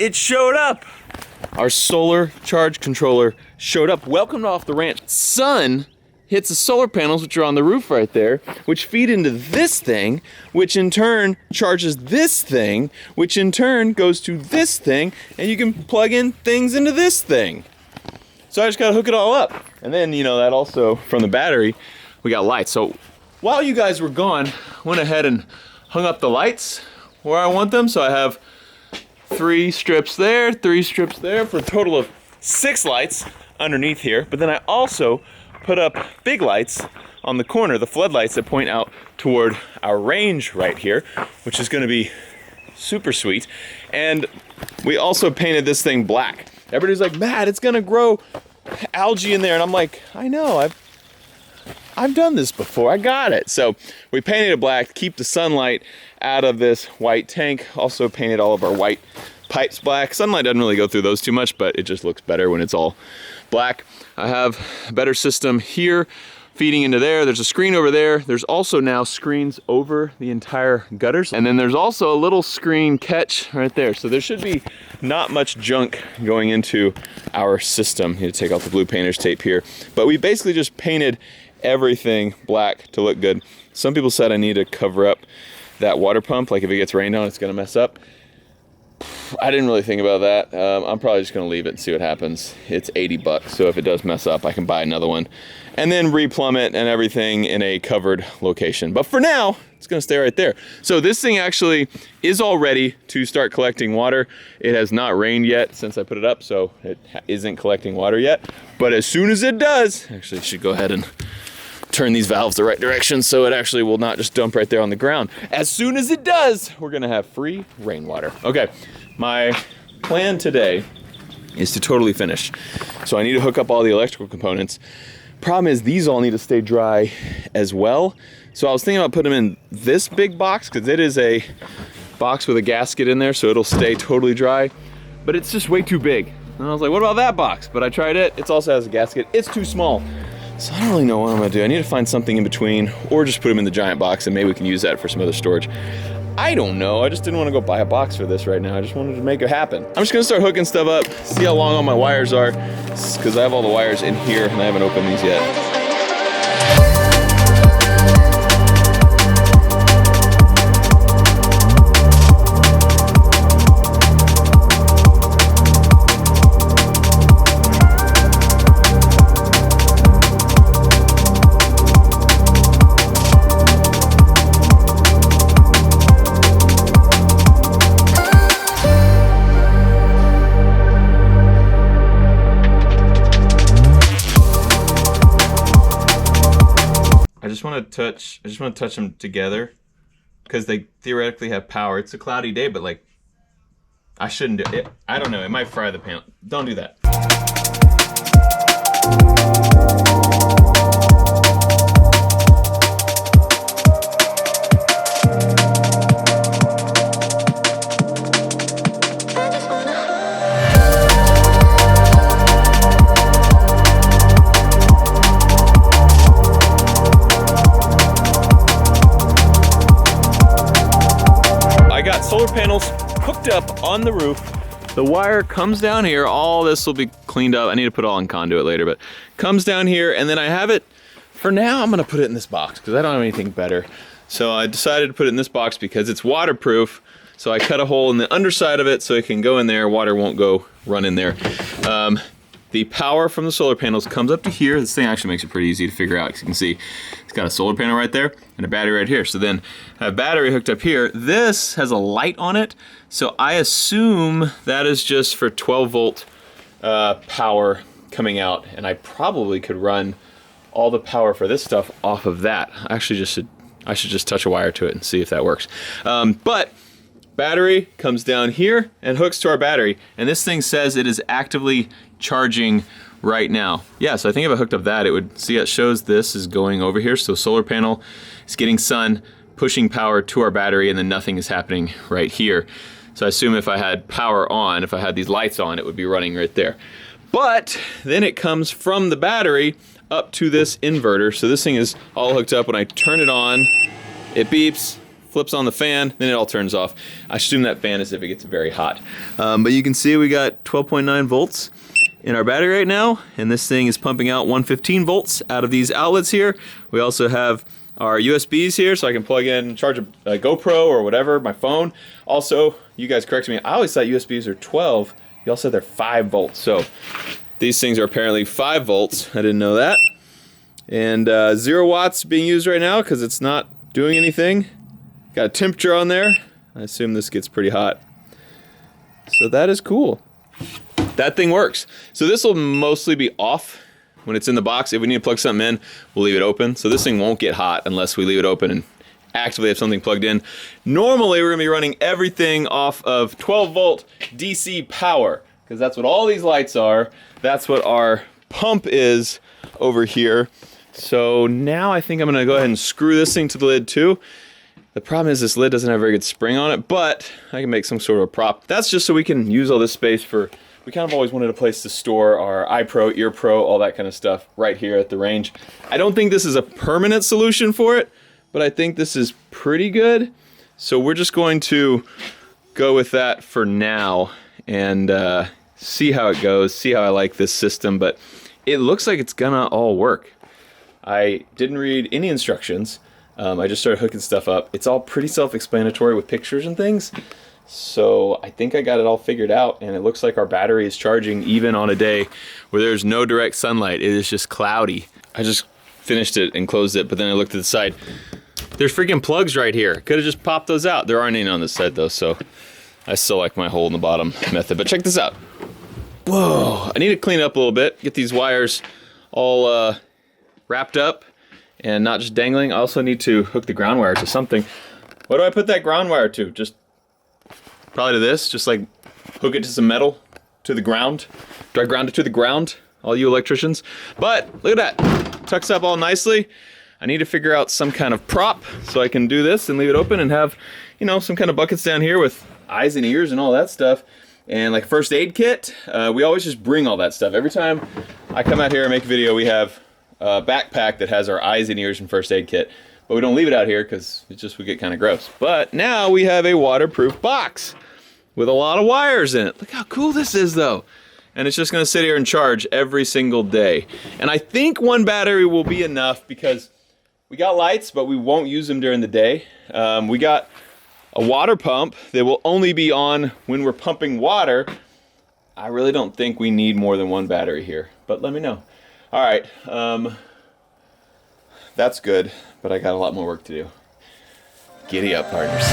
It showed up. Our solar charge controller showed up. Welcome to Off the Ranch. Sun hits the solar panels, which are on the roof right there, which feed into this thing, which in turn charges this thing, which in turn goes to this thing, and you can plug in things into this thing. So I just gotta hook it all up. And then, you know, that also, from the battery, we got lights. So while you guys were gone, I went ahead and hung up the lights where I want them. So I have 3 strips there, 3 strips there, for a total of 6 lights underneath here. But then I also put up big lights on the corner, the floodlights that point out toward our range right here, which is gonna be super sweet. And we also painted this thing black. Everybody's like, Matt, it's gonna grow algae in there. And I'm like, I know, I've done this before, I got it. So we painted it black, keep the sunlight out of this white tank. Also painted all of our white pipes black. Sunlight doesn't really go through those too much, but it just looks better when it's all black. I have a better system here feeding into there. There's a screen over there. There's also now screens over the entire gutters. And then there's also a little screen catch right there. So there should be not much junk going into our system. You need to take off the blue painter's tape here. But we basically just painted everything black to look good. Some people said I need to cover up that water pump. Like if it gets rained on, it's gonna mess up. I didn't really think about that. I'm probably just gonna leave it and see what happens. It's 80 bucks, so if it does mess up, I can buy another one and then replumb it and everything in a covered location. But for now, it's gonna stay right there. So this thing actually is all ready to start collecting water. It has not rained yet since I put it up, so it isn't collecting water yet. But as soon as it does, actually I should go ahead and turn these valves the right direction so it actually will not just dump right there on the ground. As soon as it does, we're gonna have free rainwater. Okay, my plan today is to totally finish. So I need to hook up all the electrical components. Problem is these all need to stay dry as well. So I was thinking about putting them in this big box because it is a box with a gasket in there, so it'll stay totally dry, but it's just way too big. And I was like, what about that box? But I tried it, it also has a gasket. It's too small. So I don't really know what I'm gonna do. I need to find something in between or just put them in the giant box and maybe we can use that for some other storage. I don't know, I just didn't wanna go buy a box for this right now. I just wanted to make it happen. I'm just gonna start hooking stuff up, see how long all my wires are, because I have all the wires in here and I haven't opened these yet. I just want to touch them together because they theoretically have power. It's a cloudy day, but like I shouldn't do it. I don't know, it might fry the panel. Don't do that. Solar panels hooked up on the roof. The wire comes down here. All this will be cleaned up. I need to put it all in conduit later, but comes down here, and then I have it, for now I'm gonna put it in this box because I don't have anything better. So I decided to put it in this box because it's waterproof. So I cut a hole in the underside of it so it can go in there. Water won't go run in there. The power from the solar panels comes up to here. This thing actually makes it pretty easy to figure out because you can see it's got a solar panel right there and a battery right here. So then I have a battery hooked up here. This has a light on it. So I assume that is just for 12 volt power coming out. And I probably could run all the power for this stuff off of that. I should just touch a wire to it and see if that works. But battery comes down here and hooks to our battery. And this thing says it is actively charging right now. Yeah, so I think if I hooked up that, it would see it shows this is going over here. So solar panel is getting sun, pushing power to our battery, and then nothing is happening right here. So I assume if I had power on, if I had these lights on, it would be running right there. But then it comes from the battery up to this inverter. So this thing is all hooked up. When I turn it on, it beeps, flips on the fan, then it all turns off. I assume that fan is if it gets very hot. But you can see we got 12.9 volts in our battery right now, and this thing is pumping out 115 volts out of these outlets here. We also have our USBs here, so I can plug in, charge a GoPro or whatever, my phone. Also, you guys correct me, I always thought USBs are 12. You also said they're 5 volts, so these things are apparently 5 volts. I didn't know that. And 0 watts being used right now because it's not doing anything. Got a temperature on there. I assume this gets pretty hot. So that is cool. That thing works. So this will mostly be off when it's in the box. If we need to plug something in, we'll leave it open. So this thing won't get hot unless we leave it open and actively have something plugged in. Normally, we're gonna be running everything off of 12 volt DC power because that's what all these lights are. That's what our pump is over here. So now I think I'm gonna go ahead and screw this thing to the lid too. The problem is this lid doesn't have a very good spring on it, but I can make some sort of a prop. That's just so we can use all this space for, we kind of always wanted a place to store our iPro, EarPro, all that kind of stuff right here at the range. I don't think this is a permanent solution for it, but I think this is pretty good. So we're just going to go with that for now and see how it goes, see how I like this system, but it looks like it's gonna all work. I didn't read any instructions. I just started hooking stuff up. It's all pretty self-explanatory with pictures and things. So I think I got it all figured out, and it looks like our battery is charging even on a day where there's no direct sunlight. It is just cloudy. I just finished it and closed it, but then I looked at the side. There's freaking plugs right here. Could have just popped those out. There aren't any on this side though, so I still like my hole in the bottom method. But check this out. Whoa, I need to clean up a little bit, get these wires all wrapped up and not just dangling. I also need to hook the ground wire to something. What do I put that ground wire to? Just probably to this, just like hook it to some metal to the ground. Do I ground it to the ground, all you electricians? But look at that, tucks up all nicely. I need to figure out some kind of prop so I can do this and leave it open and have, you know, some kind of buckets down here with eyes and ears and all that stuff. And like first aid kit, we always just bring all that stuff. Every time I come out here and make a video, we have a backpack that has our eyes and ears and first aid kit, but we don't leave it out here because it just would get kind of gross. But now we have a waterproof box with a lot of wires in it. Look how cool this is though. And it's just gonna sit here and charge every single day. And I think one battery will be enough because we got lights, but we won't use them during the day. We got a water pump that will only be on when we're pumping water. I really don't think we need more than one battery here, but let me know. All right, that's good, but I got a lot more work to do. Giddy up, partners.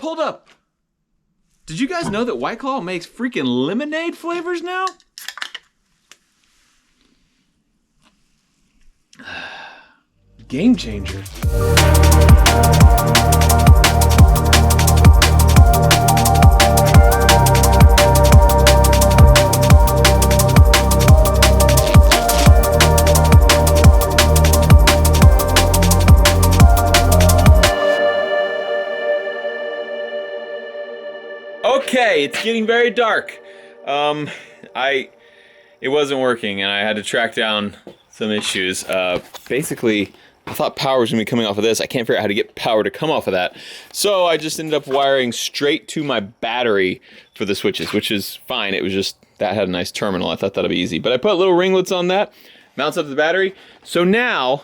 Hold up. Did you guys know that White Claw makes freaking lemonade flavors now? Game changer. Okay, it's getting very dark. It wasn't working and I had to track down some issues. Basically, I thought power was gonna be coming off of this. I can't figure out how to get power to come off of that. So I just ended up wiring straight to my battery for the switches, which is fine. It was just that had a nice terminal. I thought that'd be easy. But I put little ringlets on that, mounts up the battery. So now,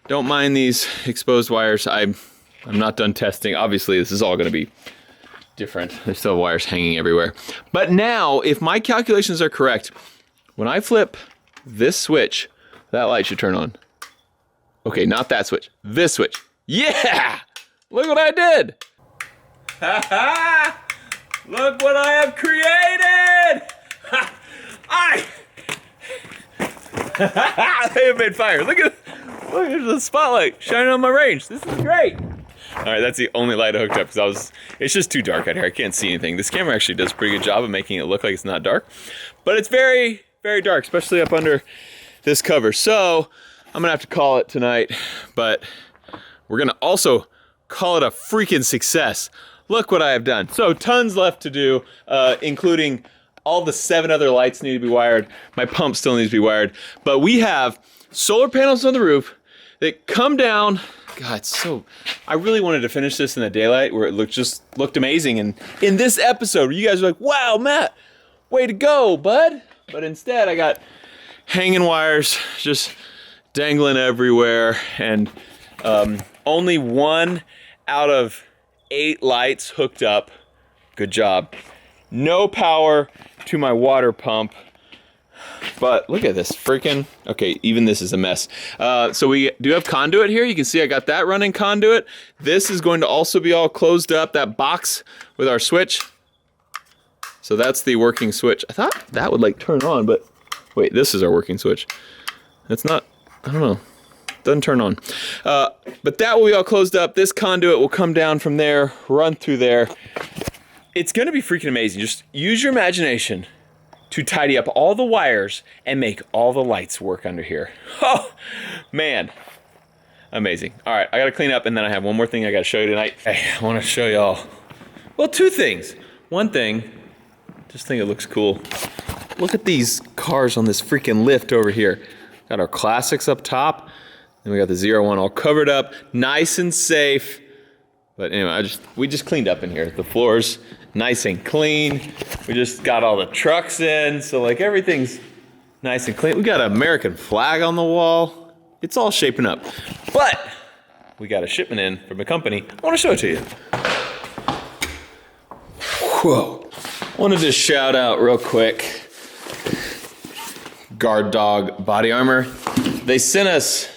don't mind these exposed wires. I'm not done testing. Obviously, this is all gonna be different. There's still wires hanging everywhere. But now, if my calculations are correct, when I flip this switch, that light should turn on. Okay, not that switch, this switch. Yeah! Look what I did! Ha ha! Look what I have created! Ha! They have made fire. Look, there's the spotlight shining on my range. This is great. All right, that's the only light I hooked up because it's just too dark out here. I can't see anything. This camera actually does a pretty good job of making it look like it's not dark, but it's very, very dark, especially up under this cover. So I'm gonna have to call it tonight, but we're gonna also call it a freaking success. Look what I have done. So tons left to do, including all the 7 other lights need to be wired. My pump still needs to be wired, but we have solar panels on the roof that come down. God, I really wanted to finish this in the daylight where it looked amazing. And in this episode, you guys are like, wow, Matt, way to go, bud. But instead, I got hanging wires just dangling everywhere. And only 1 out of 8 lights hooked up. Good job. No power to my water pump. But look at this freaking, okay, even this is a mess. So we do have conduit here. You can see I got that running conduit. This is going to also be all closed up, that box with our switch. So that's the working switch. I thought that would like turn on, but wait, this is our working switch. It's not, I don't know, doesn't turn on. But that will be all closed up. This conduit will come down from there, run through there. It's gonna be freaking amazing. Just use your imagination to tidy up all the wires and make all the lights work under here. Oh, man. Amazing. All right, I gotta clean up, and then I have one more thing I gotta show you tonight. Hey, I wanna show y'all, well, 2 things. One thing, just think it looks cool. Look at these cars on this freaking lift over here. Got our classics up top, and we got the 01 all covered up, nice and safe. But anyway, we just cleaned up in here. The floor's nice and clean. We just got all the trucks in, so like everything's nice and clean. We got an American flag on the wall. It's all shaping up. But we got a shipment in from a company. I want to show it to you. Whoa. Wanted to shout out real quick Guard Dog Body Armor. They sent us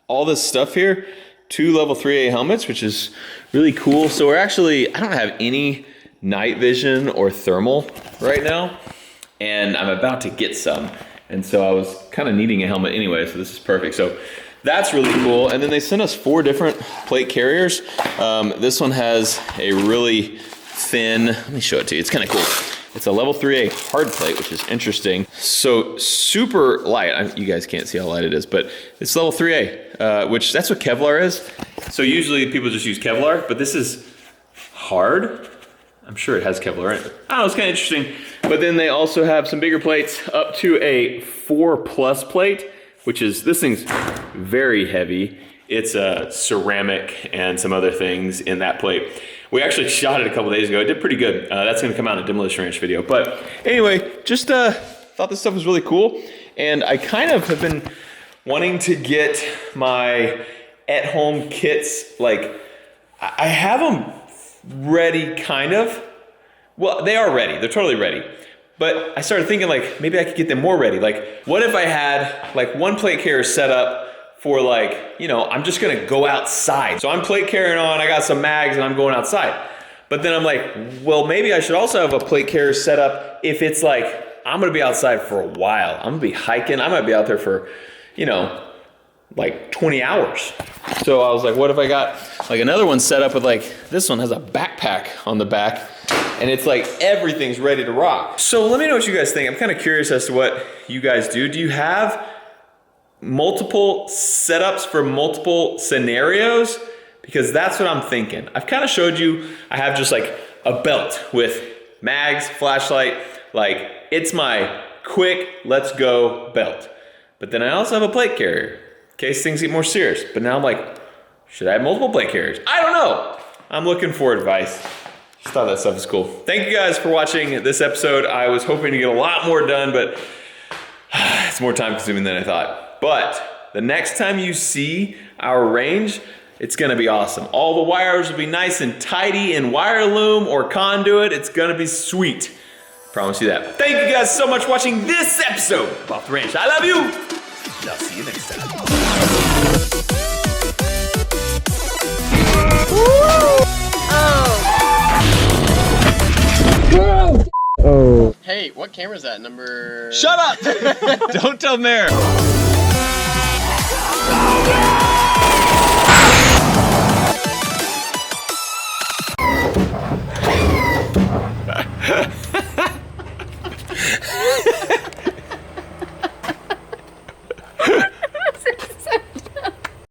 all this stuff here, 2 level 3A helmets, which is really cool. So we're actually, I don't have any night vision or thermal right now, and I'm about to get some. And so I was kind of needing a helmet anyway, so this is perfect. So that's really cool. And then they sent us 4 different plate carriers. This one has a really thin, let me show it to you, it's kind of cool. It's a level 3A hard plate, which is interesting. So super light. You guys can't see how light it is, but it's level 3A, which that's what Kevlar is. So usually people just use Kevlar, but this is hard. I'm sure it has Kevlar in it. I don't know, it's kind of interesting. But then they also have some bigger plates up to a 4+ plate, which is, this thing's very heavy. It's a ceramic and some other things in that plate. We actually shot it a couple days ago. It did pretty good. That's gonna come out in a Demolition Ranch video. But anyway, just thought this stuff was really cool. And I kind of have been wanting to get my at-home kits, like, I have them ready, kind of. Well, they are ready, they're totally ready. But I started thinking like, maybe I could get them more ready. Like, what if I had like 1 plate carrier set up for like, you know, I'm just gonna go outside. So I'm plate carrying on, I got some mags and I'm going outside. But then I'm like, well, maybe I should also have a plate carrier set up if it's like, I'm gonna be outside for a while. I'm gonna be hiking, I might be out there for, you know, like 20 hours. So I was like, what if I got like another one set up with like, this one has a backpack on the back and it's like everything's ready to rock. So let me know what you guys think. I'm kind of curious as to what you guys do. Do you have multiple setups for multiple scenarios? Because that's what I'm thinking. I've kind of showed you, I have just like a belt with mags, flashlight, like it's my quick, let's go belt. But then I also have a plate carrier in case things get more serious. But now I'm like, should I have multiple plate carriers? I don't know. I'm looking for advice. Just thought that stuff was cool. Thank you guys for watching this episode. I was hoping to get a lot more done, but it's more time consuming than I thought. But the next time you see our range, it's gonna be awesome. All the wires will be nice and tidy in wire loom or conduit. It's gonna be sweet. Promise you that. Thank you guys so much for watching this episode of Off the Ranch. I love you. And I'll see you next time. Oh. Hey, what camera is that? Number... Shut up! Don't tell Mare.